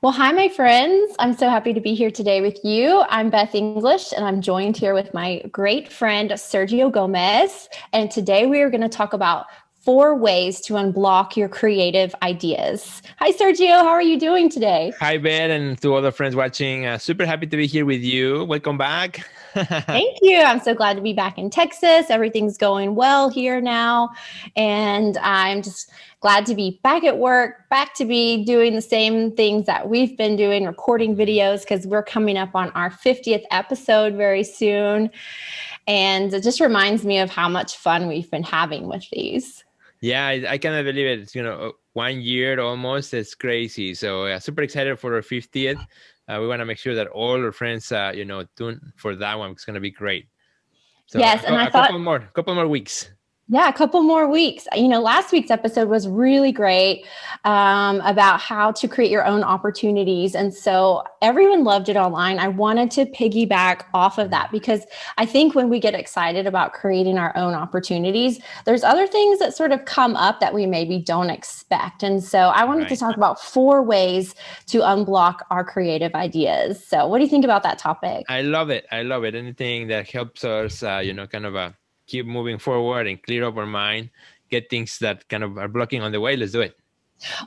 Well, hi, my friends. I'm so happy to be here today with you. I'm Beth English, and I'm joined here with my great friend, Sergio Gomez. And today we are going to talk about 4 ways to unblock your creative ideas. Hi, Sergio. How are you doing today? Hi, Ben, and to all the friends watching. Super happy to be here with you. Welcome back. Thank you. I'm so glad to be back in Texas. Everything's going well here now. And I'm just glad to be back at work, back to be doing the same things that we've been doing, recording videos, because we're coming up on our 50th episode very soon. And it just reminds me of how much fun we've been having with these. Yeah, I cannot believe it. It's, 1 year almost. It's crazy. So super excited for our 50th. We want to make sure that all our friends, tune for that one. It's going to be great. So Yes. And I a thought, couple more weeks. yeah, a couple more weeks. Last week's episode was really great about how to create your own opportunities. And so everyone loved it online. I wanted to piggyback off of that because I think when we get excited about creating our own opportunities, there's other things that sort of come up that we maybe don't expect. And so I wanted to Right. talk about 4 ways to unblock our creative ideas. So what do you think about that topic? I love it. I love it. Anything that helps us, keep moving forward and clear up our mind, get things that kind of are blocking on the way. Let's do it.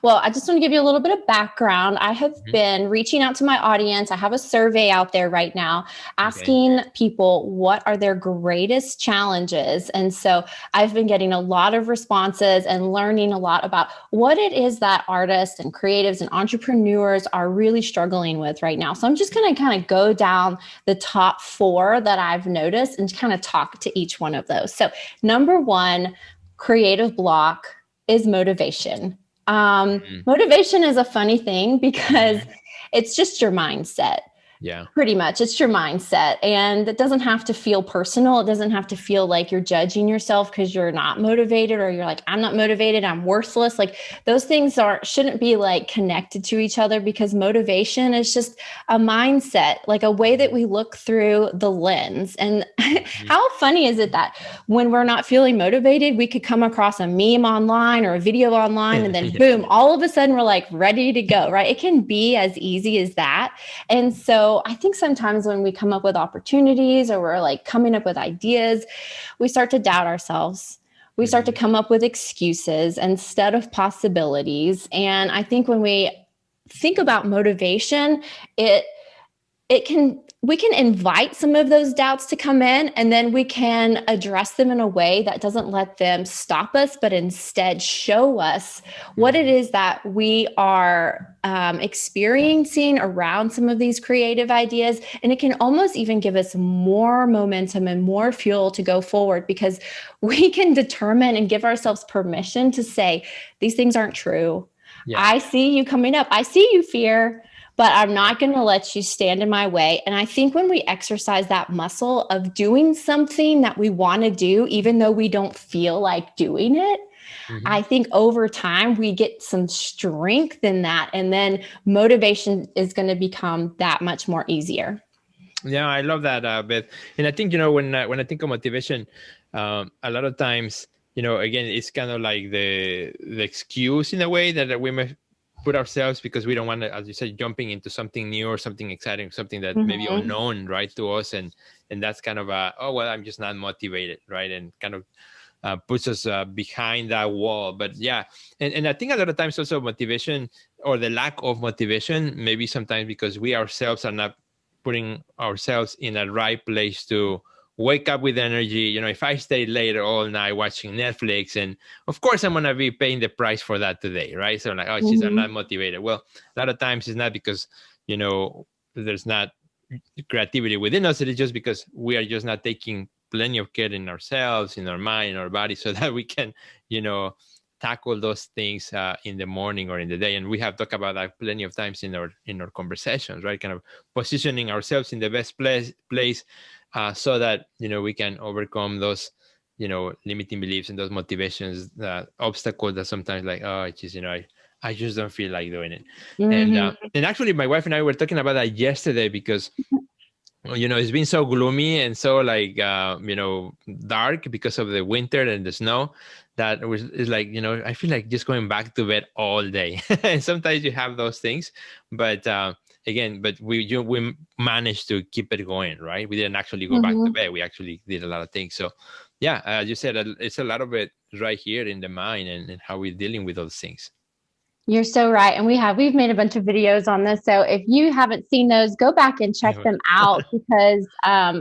Well, I just want to give you a little bit of background. I have Mhm. been reaching out to my audience. I have a survey out there right now Okay. asking people what are their greatest challenges. And so I've been getting a lot of responses and learning a lot about what it is that artists and creatives and entrepreneurs are really struggling with right now. So I'm just going to kind of go down the top 4 that I've noticed and kind of talk to each one of those. So, number 1, creative block is motivation. Mhm. Motivation is a funny thing because Mhm. it's just your mindset. Yeah. Pretty much. It's your mindset. And it doesn't have to feel personal. It doesn't have to feel like you're judging yourself because you're not motivated or you're like, I'm not motivated. I'm worthless. Like those things shouldn't be like connected to each other because motivation is just a mindset, like a way that we look through the lens. And Mhm. how funny is it that when we're not feeling motivated, we could come across a meme online or a video online and then Yeah. boom, all of a sudden we're like ready to go, right? It can be as easy as that. And so I think sometimes when we come up with opportunities or we're like coming up with ideas, we start to doubt ourselves. We start to Mhm. come up with excuses instead of possibilities. And I think when we think about motivation, it it can we can invite some of those doubts to come in and then we can address them in a way that doesn't let them stop us but instead show us what it Mhm. is that we are experiencing around some of these creative ideas, and it can almost even give us more momentum and more fuel to go forward because we can determine and give ourselves permission to say these things aren't true. Yeah. I see you coming up. I see you, fear, but I'm Yeah. not going to let you stand in my way. And I think when we exercise that muscle of doing something that we want to do, even though we don't feel like doing it, Mhm. I think over time we get some strength in that. And then motivation is going to become that much more easier. Yeah, I love that, Beth. And I think when I think of motivation, a lot of times, again, it's kind of like the excuse in a way that we may put ourselves because we don't want to, as you said, jumping into something new or something exciting, something that maybe Mm-hmm. unknown, right, to us, and that's kind of oh well, I'm just not motivated, right, and kind of puts us behind that wall. But yeah, and I think a lot of times also motivation or the lack of motivation, maybe sometimes because we ourselves are not putting ourselves in a right place to wake up with energy. If I stay later all night watching Netflix, and of course I'm gonna be paying the price for that today, right? So I'm like, oh, she's I'm not Mm-hmm. motivated. Well, a lot of times it's not because you know there's not creativity within us. It is just because we are just not taking plenty of care in ourselves, in our mind, in our body, so that we can, you know, tackle those things in the morning or in the day. And we have talked about that plenty of times in our conversations, right? Kind of positioning ourselves in the best place so that we can overcome those limiting beliefs and those motivations, obstacles that sometimes like, oh, just I just don't feel like doing it. And Mm-hmm. and actually, my wife and I were talking about that yesterday because it's been so gloomy and so like, dark because of the winter and the snow that it's like, I feel like just going back to bed all day. And sometimes you have those things, but again, but we managed to keep it going, right? We didn't actually go back to Mhm. bed. We actually did a lot of things. So yeah, as you said, it's a lot of it right here in the mind and how we're dealing with those things. You're so right. And we've made a bunch of videos on this. So if you haven't seen those, go back and check them out because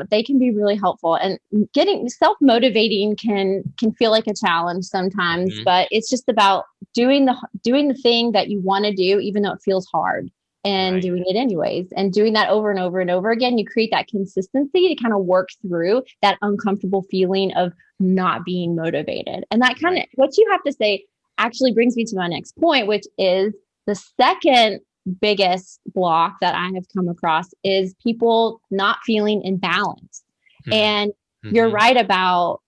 they can be really helpful. And getting self-motivating can feel like a challenge sometimes, Mhm. but it's just about doing the thing that you want to do, even though it feels hard, and Right. doing it anyways. And doing that over and over and over again, you create that consistency to kind of work through that uncomfortable feeling of not being motivated. And that kind of Right. what you have to say actually brings me to my next point, which is the second biggest block that I have come across is people not feeling in balance. And you're Mm-hmm. right about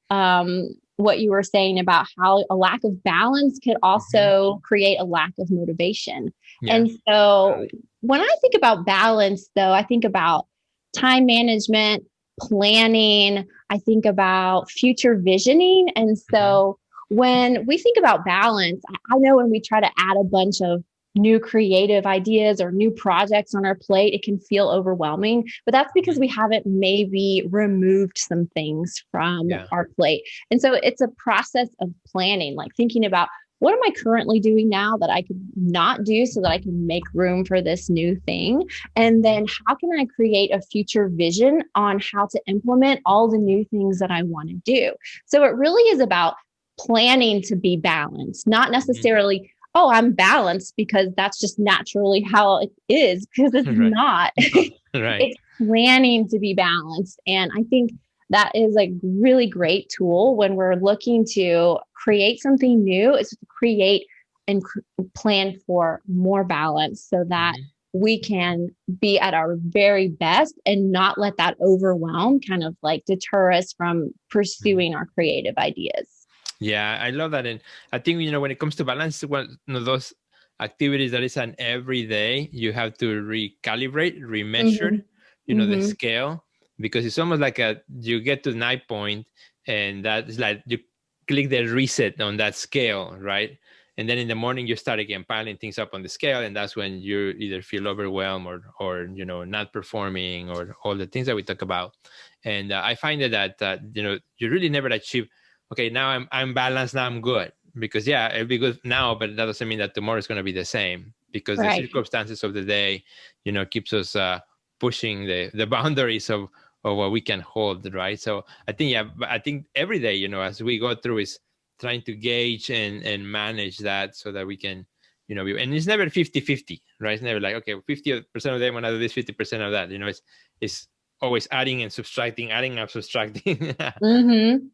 what you were saying about how a lack of balance could Hmm. also create a lack of motivation. Yeah. And so Totally. when I think about balance, though, I think about time management, planning, I think about future visioning. And Hmm. so when we think about balance, I know when we try to add a bunch of new creative ideas or new projects on our plate, it can feel overwhelming. But that's because Hmm. we haven't maybe removed some things from Yeah. our plate. And so it's a process of planning, like thinking about what am I currently doing now that I could not do so that I can make room for this new thing? And Hmm. then how can I create a future vision on how to implement all the new things that I want to do? So it really is about planning to be balanced, not Hmm. necessarily, oh, I'm balanced because that's just naturally how it is, because it's Right. not. Right. It's planning to be balanced. And I think that is a really great tool when we're looking to create something new, is to create and plan for more balance so that Hmm. we can be at our very best and not let that overwhelm kind of like deter us from Hmm. pursuing our creative ideas. Yeah, I love that. And I think, when it comes to balance, one of those activities that is an every day, you have to recalibrate, remeasure, Mm-hmm. the Mm-hmm. scale, because it's almost like you get to the night point and that is like you click the reset on that scale, right? And then in the morning you start again piling things up on the scale, and that's when you either feel overwhelmed or not performing or all the things that we talk about. And I find that you really never achieve, okay, now I'm balanced, now I'm good, because yeah, it'll be good now, but that doesn't mean that tomorrow is going to be the same, because the Right. circumstances of the day keeps us pushing the boundaries of what we can hold, right? So I think, yeah, but I think every day, as we go through, is trying to gauge and manage that so that we can and it's never 50-50, right? It's never like, okay, 50% of them want to do this, 50% of that. It's always adding and subtracting, adding and subtracting. Mm-hmm.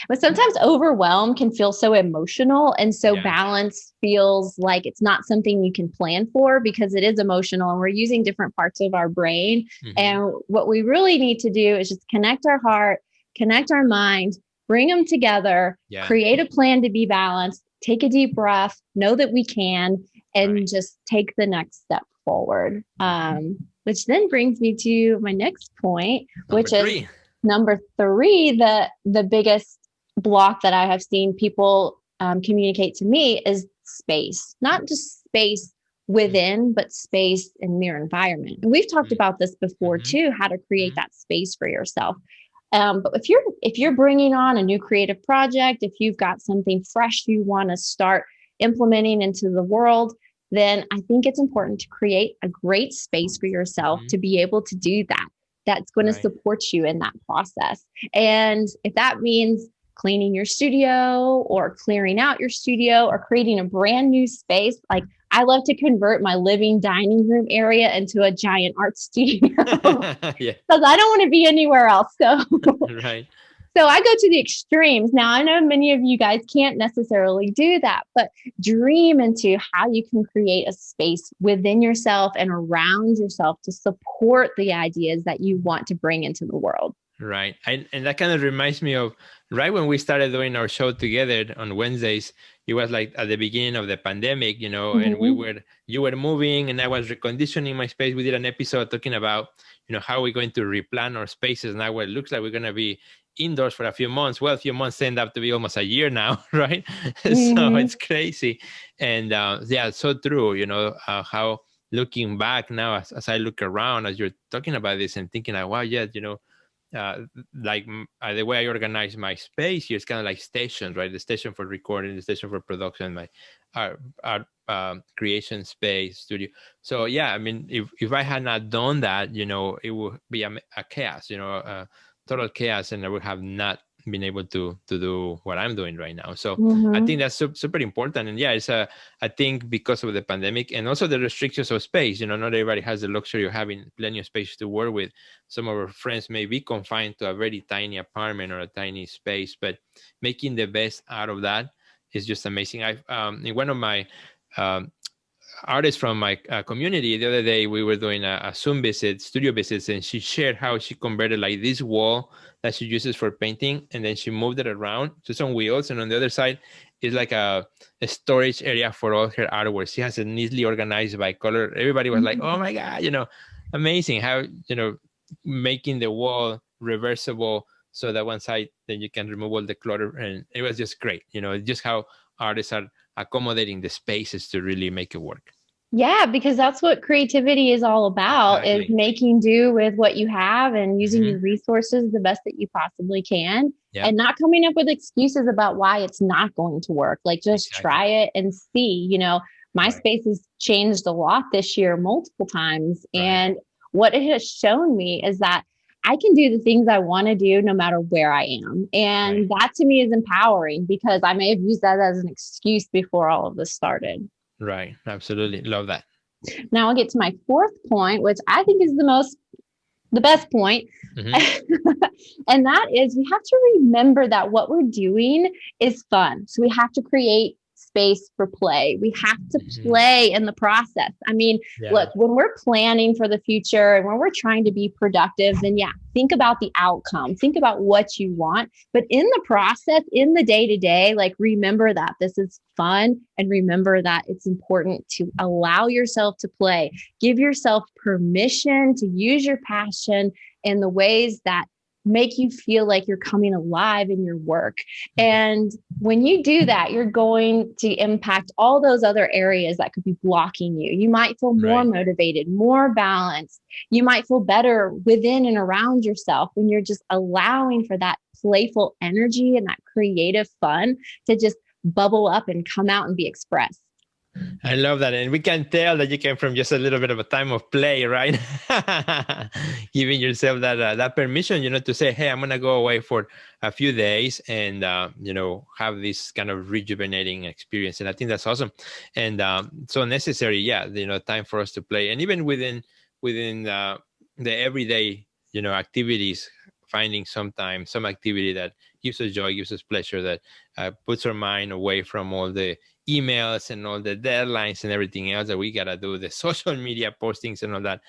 But sometimes overwhelm can feel so emotional. And so Yeah. balance feels like it's not something you can plan for because it is emotional and we're using different parts of our brain. Hmm. And what we really need to do is just connect our heart, connect our mind, bring them together, Yeah. create a plan to be balanced, take a deep breath, know that we can, Right. and just take the next step forward. Which then brings me to my next point, Number which is three. number three, the biggest block that I have seen people communicate to me is space, not just space within, but space in their environment. And we've talked about this before Mm-hmm. too, how to create Hmm. that space for yourself. But if you're bringing on a new creative project, if you've got something fresh you want to start implementing into the world, then I think it's important to create a great space for yourself Hmm. to be able to do that. That's going to Right. support you in that process. And if that means cleaning your studio or clearing out your studio or creating a brand new space, like I love to convert my living dining room area into a giant art studio because Yeah. I don't want to be anywhere else. So Right. so I go to the extremes. Now, I know many of you guys can't necessarily do that, but dream into how you can create a space within yourself and around yourself to support the ideas that you want to bring into the world. Right. And that kind of reminds me of right when we started doing our show together on Wednesdays, it was like at the beginning of the pandemic, and Mhm. you were moving and I was reconditioning my space. We did an episode talking about, how we're going to replan our spaces. Now it looks like we're going to be indoors for a few months. Well, a few months end up to be almost a year now, right? So Mhm. it's crazy. And yeah, so true, how looking back now, as I look around, as you're talking about this and thinking, like, wow, yeah, uh, like the way I organize my space here is kind of like stations, right? The station for recording, the station for production, my art creation space, studio. So yeah, I mean, if I had not done that, it would be a chaos, total chaos, and I would have not been able to do what I'm doing right now. So I think Mhm. that's super important. And yeah, I think because of the pandemic and also the restrictions of space, not everybody has the luxury of having plenty of space to work with. Some of our friends may be confined to a very tiny apartment or a tiny space, but making the best out of that is just amazing. I in one of my um, artist from my community, the other day we were doing a Zoom visit, studio visits, and she shared how she converted like this wall that she uses for painting, and then she moved it around to some wheels, and on the other side is like a storage area for all her artwork. She has it neatly organized by color. Everybody was like, "Oh my god, amazing! How making the wall reversible." So that one side, then you can remove all the clutter, and it was just great. Just how artists are accommodating the spaces to really make it work. Yeah, because that's what creativity is all about, is Exactly. making do with what you have and using Hmm. your resources the best that you possibly can, Yep. and not coming up with excuses about why it's not going to work. Like, just Exactly. try it and see. My Right. space has changed a lot this year, multiple times. Right. And what it has shown me is that I can do the things I want to do no matter where I am. Right. And that to me is empowering, because I may have used that as an excuse before all of this started. Right. Absolutely. Love that. Now I'll get to my fourth point, which I think is the best point. Hmm. And that is, we have to remember that what we're doing is fun. So we have to create space for play. We have to Hmm. play in the process. I mean, Yeah. look, when we're planning for the future and when we're trying to be productive, then yeah, think about the outcome, think about what you want. But in the process, in the day to day, like, remember that this is fun, and remember that it's important to allow yourself to play. Give yourself permission to use your passion in the ways that make you feel like you're coming alive in your work. Hmm. And when you do that, you're going to impact all those other areas that could be blocking you. You might feel more Right. motivated, more balanced. You might feel better within and around yourself when you're just allowing for that playful energy and that creative fun to just bubble up and come out and be expressed. I love that. And we can tell that you came from just a little bit of a time of play, right? Giving yourself that permission, to say, hey, I'm going to go away for a few days and, have this kind of rejuvenating experience. And I think that's awesome. And so necessary. Yeah. Time for us to play. And even within the everyday, activities, finding some activity that gives us joy, gives us pleasure, that puts our mind away from all the emails and all the deadlines and everything else that we gotta do, the social media postings and all that,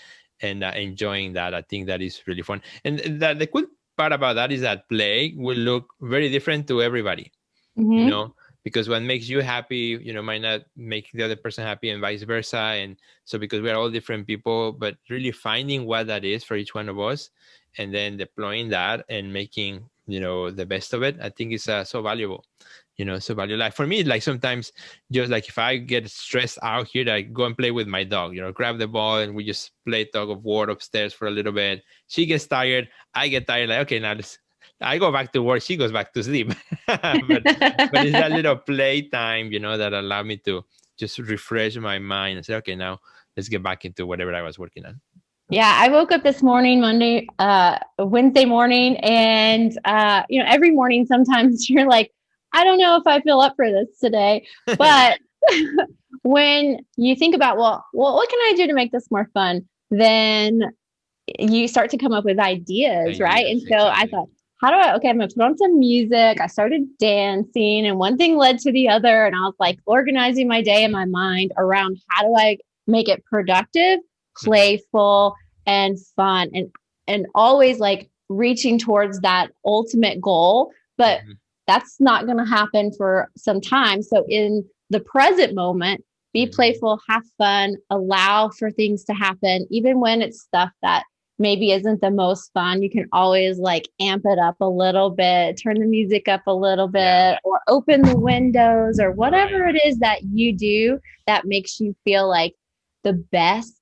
and enjoying that. I think that is really fun. And the cool part about that is that play will look very different to everybody, you Mm-hmm. know, because what makes you happy, might not make the other person happy, and vice versa. And so, because we are all different people, but really finding what that is for each one of us, and then deploying that and making the best of it, I think is so valuable. So valuable. Like for me, like sometimes, just like if I get stressed out here, I go and play with my dog. Grab the ball and we just play tug of war upstairs for a little bit. She gets tired, I get tired. Like, okay, now I go back to work. She goes back to sleep. But it's that little play time, that allowed me to just refresh my mind and say, okay, now let's get back into whatever I was working on. Yeah, I woke up this morning, Wednesday morning, and every morning sometimes you're like, I don't know if I feel up for this today. Yeah. But when you think about, well, what can I do to make this more fun? Then you start to come up with ideas, right? And Ideas, so I exactly. thought, okay, I'm gonna put on some music. I started dancing, and one thing led to the other. And I was like organizing my day in my mind around, how do I make it productive, Hmm. playful, and fun, and always like reaching towards that ultimate goal. But Hmm. that's not going to happen for some time. So in the present moment, be playful, have fun, allow for things to happen, even when it's stuff that maybe isn't the most fun. You can always like amp it up a little bit, turn the music up a little bit, or open the windows, or whatever it is that you do that makes you feel like the best.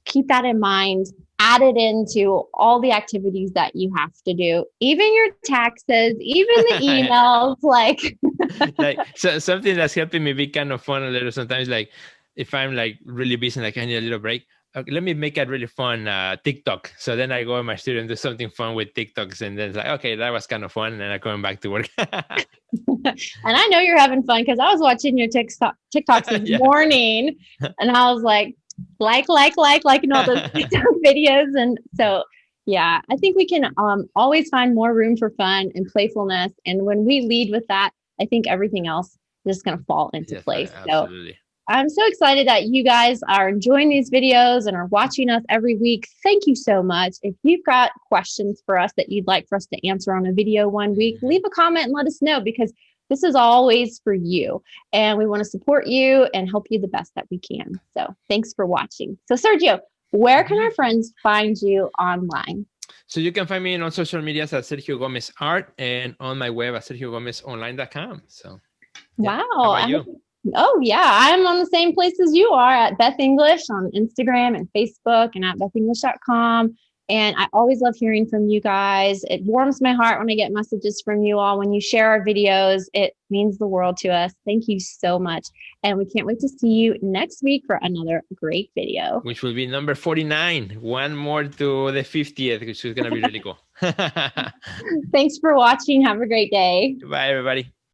Keep that in mind. Add it into all the activities that you have to do, even your taxes, even the emails. Like so something that's helping me be kind of fun a little sometimes. Like if I'm like really busy, like I need a little break. Okay, let me make a really fun TikTok. So then I go in my studio and do something fun with TikToks, and then it's like, okay, that was kind of fun, and then I'm going back to work. And I know you're having fun because I was watching your TikToks this morning, and I was like liking all those TikTok videos. And so, yeah, I think we can always find more room for fun and playfulness. And when we lead with that, I think everything else is just going to fall into place. Absolutely. So I'm so excited that you guys are enjoying these videos and are watching us every week. Thank you so much. If you've got questions for us that you'd like for us to answer on a video one week, leave a comment and let us know, because this is always for you. And we want to support you and help you the best that we can. So thanks for watching. So Sergio, where can our friends find you online? So you can find me on social media at Sergio Gomez Art, and on my web at sergiogomezonline.com. So wow. How about you? Oh, yeah. I'm on the same place as you are, at Beth English on Instagram and Facebook, and at bethenglish.com. And I always love hearing from you guys. It warms my heart when I get messages from you all. When you share our videos, it means the world to us. Thank you so much. And we can't wait to see you next week for another great video. Which will be number 49. One more to the 50th, which is going to be really cool. Thanks for watching. Have a great day. Bye, everybody.